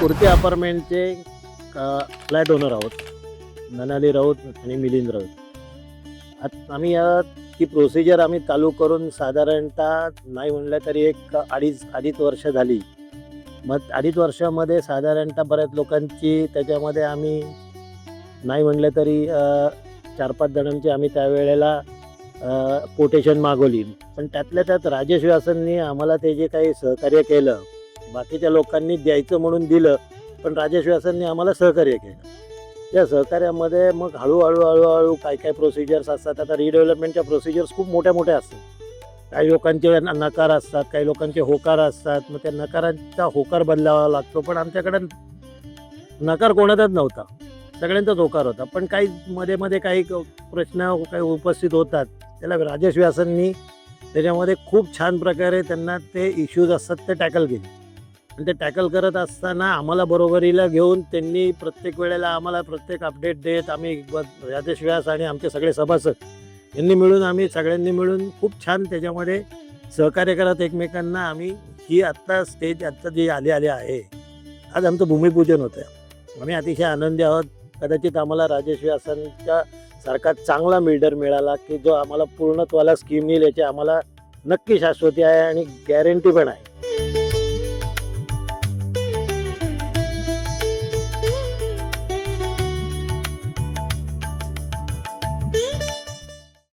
Kurti अपार्टमेंटचे flat owner आहोत, ननाली राऊत आणि मिलिंद राऊत. आता आम्ही ती प्रोसिजर आम्ही चालू करून साधारणतः नाही म्हणलं तरी एक अडीच वर्ष झाली. मग 2.5 वर्षामध्ये साधारणतः बऱ्याच लोकांची त्याच्यामध्ये आम्ही नाही म्हणलं तरी 4-5 जणांची आम्ही त्यावेळेला कोटेशन मागवली. पण त्यातल्या त्यात राजेश व्यासांनी आम्हाला ते जे काही सहकार्य केलं, बाकीच्या लोकांनी द्यायचं म्हणून दिलं, पण राजेश व्यासांनी आम्हाला सहकार्य केलं. त्या सहकार्यामध्ये मग हळूहळू काय काय प्रोसिजर्स असतात. आता रिडेव्हलपमेंटच्या प्रोसिजर्स खूप मोठ्या असतात. काही लोकांचे नकार असतात, काही लोकांचे होकार असतात. मग त्या नकारांचा होकार बदलावा लागतो. पण आमच्याकडे नकार कोणाचाच नव्हता, सगळ्यांचाच होकार होता. पण काही मध्ये काही प्रश्न काही उपस्थित होतात, त्याला राजेश व्यासांनी त्याच्यामध्ये खूप छान प्रकारे त्यांना ते इश्यूज असतात ते टॅकल केले. आणि ते टॅकल करत असताना आम्हाला बरोबरीला घेऊन त्यांनी प्रत्येक वेळेला आम्हाला प्रत्येक अपडेट देत, आम्ही राजेश व्यास आणि आमचे सगळे सभासद यांनी मिळून आम्ही सगळ्यांनी मिळून खूप छान त्याच्यामध्ये सहकार्य करत एकमेकांना आम्ही ही आत्ता स्टेज आत्ता जी आली आहे, आज आमचं भूमिपूजन होतं. आम्ही अतिशय आनंदी आहोत. कदाचित आम्हाला राजेश व्यासांच्या सारखा चांगला बिल्डर मिळाला की जो आम्हाला पूर्णत्वाला स्कीम येईल याची आम्हाला नक्की शाश्वती आहे आणि गॅरंटी पण आहे.